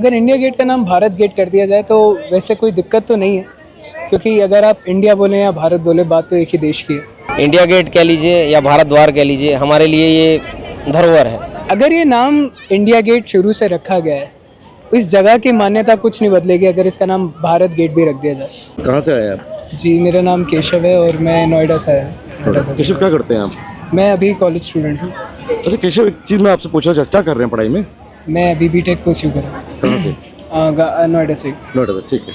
अगर India gate का नाम भारत गेट कर दिया जाए तो वैसे कोई दिक्कत तो नहीं है, क्योंकि अगर आप इंडिया बोले या भारत बोले, बात तो एक ही देश की है। इंडिया गेट कह लीजिए या भारत द्वार कह लीजिए, हमारे लिए ये धरोहर है। अगर ये नाम इंडिया गेट शुरू से रखा गया है, इस जगह की मान्यता कुछ नहीं बदलेगी अगर इसका नाम भारत गेट भी रख दिया जाए। कहाँ से आए आप? जी, मेरा नाम केशव है और मैं नोएडा से आया हूँ। केशव क्या करते हैं आप? मैं अभी कॉलेज स्टूडेंट हूँ। अच्छा केशव, एक चीज़ मैं आपसे पूछना चाहता, क्या कर रहे हैं पढ़ाई में? मैं अभी बीटेक परस्यू कर रहा हूँ। कहाँ से? नोएडा से। नोएडा से, ठीक है।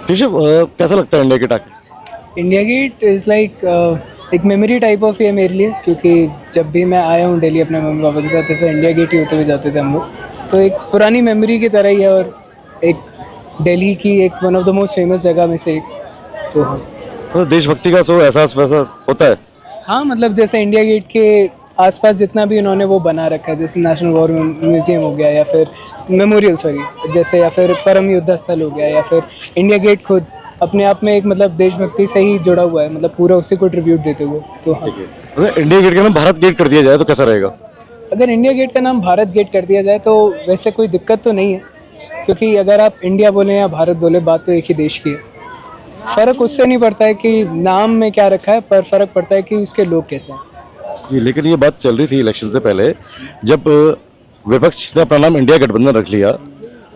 केशव, कैसा लगता है इंडिया गेट आके? इंडिया गेट इज़ लाइक एक मेमोरी टाइप ऑफ है मेरे लिए, क्योंकि जब भी मैं आया हूँ दिल्ली अपने मम्मी पापा के साथ, ऐसे इंडिया गेट ही होते हुए जाते थे हम लोग, तो एक पुरानी मेमोरी की तरह ही है और एक दिल्ली की एक one of the most famous जगह में से एक। तो हाँ, मतलब देशभक्ति का तो एहसास वैसा होता है? हाँ, मतलब जैसे इंडिया गेट के आसपास जितना भी उन्होंने वो बना रखा है, जैसे नेशनल वॉर म्यूजियम हो गया या फिर मेमोरियल जैसे, या फिर परम युद्ध स्थल हो गया, या फिर इंडिया गेट खुद अपने आप में एक मतलब देशभक्ति से ही जुड़ा हुआ है, मतलब पूरा उसी को ट्रिब्यूट देते हुए। तो हाँ, अगर इंडिया गेट का नाम भारत गेट कर दिया जाए तो कैसा रहेगा? अगर इंडिया गेट का नाम भारत गेट कर दिया जाए तो वैसे कोई दिक्कत तो नहीं है, क्योंकि अगर आप इंडिया बोले या भारत बोले, बात तो एक ही देश की है। फ़र्क उससे नहीं पड़ता है कि नाम में क्या रखा है, पर फ़र्क पड़ता है कि उसके लोग कैसे हैं। जी, लेकिन ये बात चल रही थी इलेक्शन से पहले, जब विपक्ष ने अपना नाम इंडिया गठबंधन रख लिया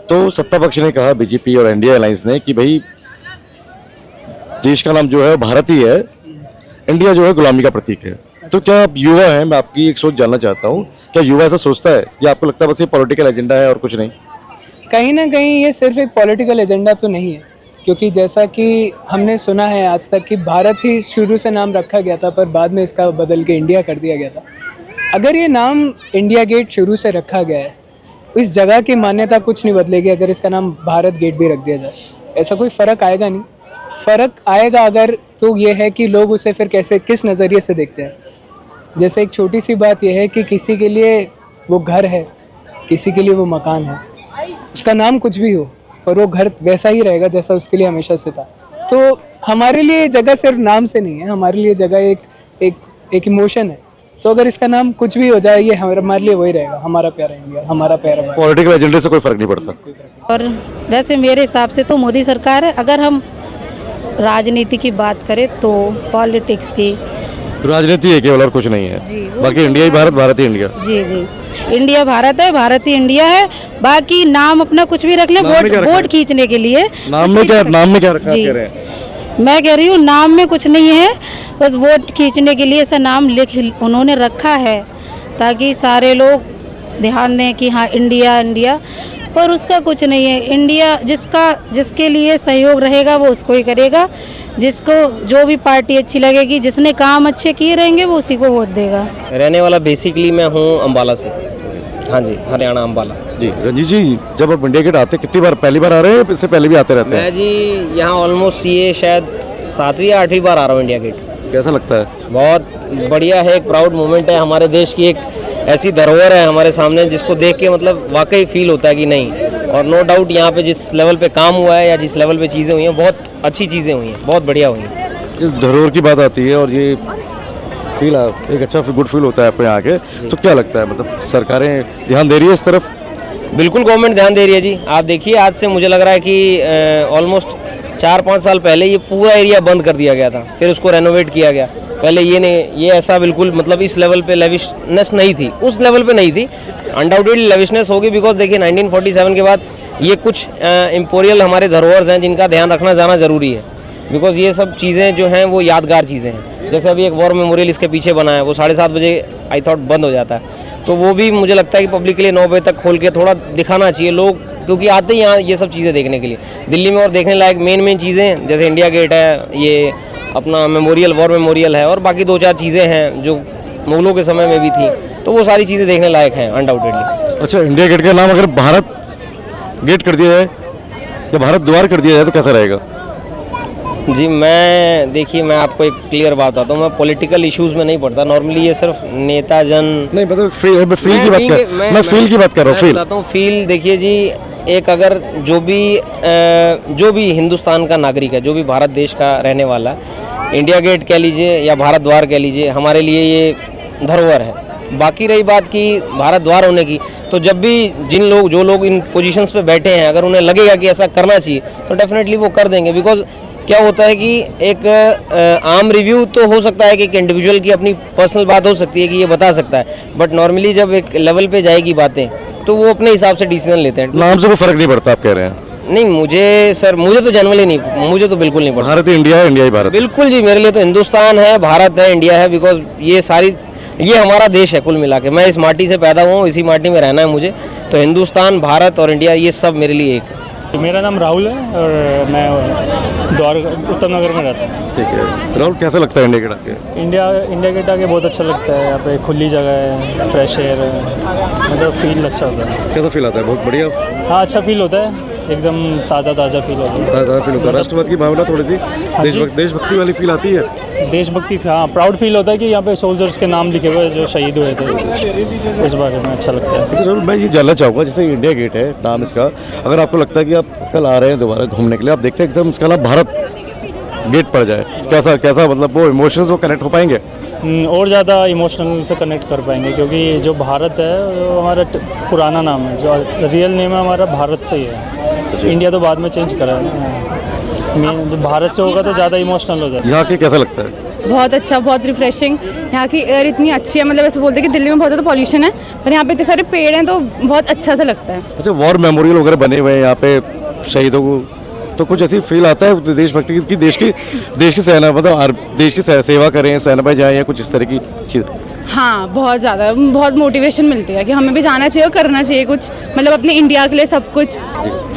तो सत्ता पक्ष ने कहा, बीजेपी और एनडीए अलायंस ने, कि भाई देश का नाम जो है भारत ही है, इंडिया जो है गुलामी का प्रतीक है। तो क्या आप युवा हैं, मैं आपकी एक सोच जानना चाहता हूँ, क्या युवा ऐसा सोचता है या आपको लगता है बस ये पॉलिटिकल एजेंडा है और कुछ नहीं? कहीं ना कहीं ये सिर्फ एक पॉलिटिकल एजेंडा तो नहीं है, क्योंकि जैसा कि हमने सुना है आज तक कि भारत ही शुरू से नाम रखा गया था, पर बाद में इसका बदल के इंडिया कर दिया गया था। अगर ये नाम इंडिया गेट शुरू से रखा गया है, इस जगह की मान्यता कुछ नहीं बदलेगी अगर इसका नाम भारत गेट भी रख दिया जाए। ऐसा कोई फ़र्क आएगा नहीं। फ़र्क आएगा अगर तो ये है कि लोग उसे फिर कैसे, किस नज़रिए से देखते हैं। जैसे एक छोटी सी बात यह है कि किसी के लिए वो घर है, किसी के लिए वो मकान है, उसका नाम कुछ भी हो और वो घर वैसा ही रहेगा जैसा उसके लिए हमेशा से था। तो हमारे लिए जगह सिर्फ नाम से नहीं है, हमारे लिए जगह एक इमोशन है। तो अगर इसका नाम कुछ भी हो जाए, ये हमारे लिए वही रहेगा, हमारा प्यारा इंडिया, हमारा प्यारा भारत। पॉलिटिकल एजेंडे से कोई फर्क नहीं पड़ता। और वैसे मेरे हिसाब से तो मोदी सरकार है। अगर हम राजनीति की बात करें तो पॉलिटिक्स की, राजनीति है केवल और कुछ नहीं है जी, बाकी इंडिया ही भारत, भारत ही इंडिया। जी जी, इंडिया भारत है, भारत ही इंडिया है। बाकी नाम अपना कुछ भी रख ले, वोट खींचने के लिए। नाम में क्या रखा जी, कह रहे हैं? मैं कह रही हूँ नाम में कुछ नहीं है, बस वोट खींचने के लिए ऐसा नाम लिख उन्होंने रखा है ताकि सारे लोग ध्यान दें कि हाँ इंडिया इंडिया, पर उसका कुछ नहीं है। इंडिया जिसके लिए सहयोग रहेगा वो उसको ही करेगा, जिसको जो भी पार्टी अच्छी लगेगी, जिसने काम अच्छे किए रहेंगे वो उसी को वोट देगा। रहने वाला बेसिकली मैं हूँ अम्बाला से। हाँ जी, हरियाणा अम्बाला। जी रंजीत जी, जब आप इंडिया गेट आते कितनी बार, पहली बार आ रहे हैं या इससे पहले भी आते रहते हैं? मैं जी यहाँ ऑलमोस्ट ये शायद 7वीं या 8वीं बार आ रहा हूँ इंडिया गेट। कैसा लगता है? बहुत बढ़िया है, एक प्राउड मोमेंट है। हमारे देश की एक ऐसी धरोहर है हमारे सामने जिसको देख के मतलब वाकई फील होता है कि नहीं। और नो डाउट यहाँ पे जिस लेवल पे काम हुआ है या जिस लेवल पे चीज़ें हुई हैं, बहुत अच्छी चीज़ें हुई हैं, बहुत बढ़िया हुई हैं। इस धरोहर की बात आती है और ये फील, एक अच्छा गुड फील होता है आपको यहाँ आके। तो क्या लगता है, मतलब सरकारें ध्यान दे रही है इस तरफ? बिल्कुल गवर्नमेंट ध्यान दे रही है जी। आप देखिए, आज से मुझे लग रहा है कि ऑलमोस्ट 4-5 साल पहले ये पूरा एरिया बंद कर दिया गया था, फिर उसको रेनोवेट किया गया। पहले ये ऐसा बिल्कुल मतलब इस लेवल पे लेविशनेस नहीं थी, उस लेवल पे नहीं थी। अनडाउटेडली लेविशनेस होगी, बिकॉज देखिए 1947 के बाद ये कुछ इम्पोरियल हमारे धरोहर्स हैं जिनका ध्यान रखना ज़्यादा ज़रूरी है, बिकॉज ये सब चीज़ें जो हैं वो यादगार चीज़ें हैं। जैसे अभी एक वॉर मेमोरियल इसके पीछे बना है, वो 7:30 बजे आई थॉट बंद हो जाता है, तो वो भी मुझे लगता है कि पब्लिक के लिए 9 बजे तक खोल के थोड़ा दिखाना चाहिए लोग, क्योंकि आते ही यहाँ ये सब चीज़ें देखने के लिए। दिल्ली में और देखने लायक मेन चीज़ें जैसे इंडिया गेट है, ये अपना मेमोरियल, वॉर मेमोरियल है, और बाकी 2-4 चीज़ें हैं जो मुगलों के समय में भी थी, तो वो सारी चीज़ें देखने लायक हैं अनडाउटेडली। अच्छा, इंडिया गेट का नाम अगर भारत गेट कर दिया जाए या भारत द्वार कर दिया जाए तो कैसा रहेगा? जी देखिए मैं आपको एक क्लियर बात बताता हूँ, मैं पॉलिटिकल इश्यूज में नहीं पढ़ता। नॉर्मली ये सिर्फ नेता जन नहीं, मतलब फील की बात कर रहा हूँ। बताता हूँ फील। देखिए जी, एक अगर जो भी हिंदुस्तान का नागरिक है, जो भी भारत देश का रहने वाला है, इंडिया गेट कह लीजिए या भारत द्वार कह लीजिए, हमारे लिए ये धरोहर है। बाकी रही बात की भारत द्वार होने की, तो तो जब भी जो लोग इन पोजीशंस पे बैठे हैं, अगर उन्हें लगेगा कि ऐसा करना चाहिए तो डेफिनेटली वो कर देंगे। बिकॉज क्या होता है कि एक आम रिव्यू तो हो सकता है कि एक इंडिविजुअल की अपनी पर्सनल बात हो सकती है कि ये बता सकता है, बट नॉर्मली जब एक लेवल पे जाएगी बातें तो वो अपने हिसाब से डिसीजन लेते हैं। नाम से कोई फर्क नहीं पड़ता आप कह रहे हैं? नहीं, मुझे तो जनरली नहीं, मुझे तो बिल्कुल नहीं पड़ता। भारत ही इंडिया है, इंडिया ही भारत। बिल्कुल जी, मेरे लिए तो हिंदुस्तान है, भारत है, इंडिया है। बिकॉज ये हमारा देश है कुल मिला के। मैं इस माटी से पैदा हुआ हूँ, इसी माटी में रहना है मुझे, तो हिंदुस्तान, भारत और इंडिया ये सब मेरे लिए एक है। मेरा नाम राहुल है और मैं उत्तम नगर में रहता हूँ। ठीक है राहुल, कैसा लगता है इंडिया गेट आके? इंडिया गेट आके बहुत अच्छा लगता है। यहाँ पे खुली जगह है, फ्रेश एयर है, मतलब फील अच्छा होता है। कैसा फील आता है? बहुत बढ़िया। हाँ, अच्छा फील होता है, एकदम ताज़ा फील होता है। ताज़ा फील होता है। राष्ट्रवाद की भावना थोड़ी सी देशभक्ति वाली फील आती है। देशभक्ति, हाँ, प्राउड फील होता है कि यहाँ पे सोल्जर्स के नाम लिखे हुए जो शहीद हुए थे, इस बारे में अच्छा लगता है। अच्छा राहुल, मैं ये जानना चाहूँगा, जैसे इंडिया गेट है नाम इसका, अगर आपको लगता है कि आप कल आ रहे हैं दोबारा घूमने के लिए, आप देखते हैं एकदम इसका नाम भारत गेट पड़ जाए, कैसा मतलब वो इमोशंस वो कनेक्ट हो पाएंगे? और ज़्यादा इमोशनल से कनेक्ट कर पाएंगे, क्योंकि जो भारत है वो हमारा पुराना नाम है, जो रियल नेम है हमारा भारत से ही है। इंडिया तो बाद में चेंज करा है, भारत से होगा तो ज़्यादा इमोशनल हो जाता है। यहाँ के कैसा लगता है? बहुत अच्छा, बहुत रिफ्रेशिंग। यहाँ की एयर इतनी अच्छी है, मतलब ऐसे बोलते हैं कि दिल्ली में बहुत ज़्यादा पॉल्यूशन है, पर यहाँ पे इतने सारे पेड़ हैं तो बहुत अच्छा सा लगता है। अच्छा, वॉर मेमोरियल वगैरह बने हुए हैं यहाँ पे शहीदों को, तो कुछ ऐसी फील आता है देशभक्ति की, देश की सेना, मतलब देश की सेवा करें, सेना में जाएं, या कुछ इस तरह की चीज़? हाँ, बहुत ज़्यादा, बहुत मोटिवेशन मिलती है कि हमें भी जाना चाहिए और करना चाहिए कुछ, मतलब अपने इंडिया के लिए सब कुछ।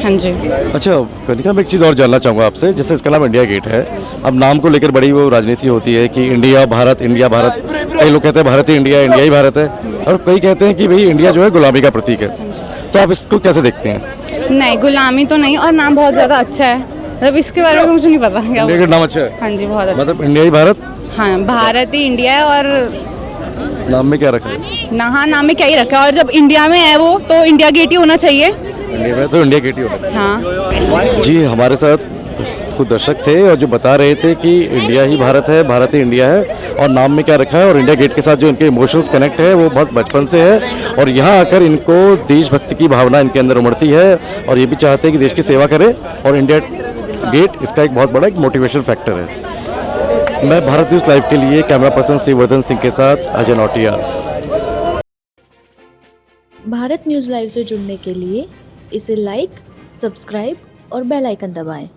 हाँ जी। अच्छा कनिका, मैं एक चीज़ और जानना चाहूँगा आपसे, जैसे इसका नाम इंडिया गेट है, अब नाम को लेकर बड़ी वो राजनीति होती है कि इंडिया भारत, कई लोग कहते हैं भारत ही इंडिया, इंडिया ही भारत है, और कई कहते हैं कि भाई इंडिया जो है गुलामी का प्रतीक है, तो आप इसको कैसे देखते हैं? नहीं, गुलामी तो नहीं, और नाम बहुत ज़्यादा अच्छा है, मतलब इसके बारे में मुझे नहीं पता क्या। इंडिया गेट नाम अच्छा है? हाँ जी, बहुत अच्छा। मतलब इंडिया ही भारत? हाँ, भारत ही इंडिया है, और नाम में क्या रखा है? हाँ, नाम में क्या ही रखा है, और जब इंडिया में है वो तो इंडिया गेट ही होना चाहिए। इंडिया में तो इंडिया गेट ही होना। हाँ जी, हमारे साथ कुछ दर्शक थे और जो बता रहे थे कि इंडिया ही भारत है, भारत ही इंडिया है, और नाम में क्या रखा है, और इंडिया गेट के साथ जो इनके इमोशंस कनेक्ट है वो बहुत बचपन से है, और यहाँ आकर इनको देशभक्ति की भावना इनके अंदर उमड़ती है, और ये भी चाहते हैं कि देश की सेवा करें, और इंडिया गेट इसका एक बहुत बड़ा एक मोटिवेशन फैक्टर है। मैं भारत न्यूज़ लाइव के लिए कैमरा पर्सन शिववर्धन सिंह के साथ अजय नौटिया। भारत न्यूज़ लाइव से जुड़ने के लिए इसे लाइक, सब्सक्राइब और बेल आइकन दबाएं।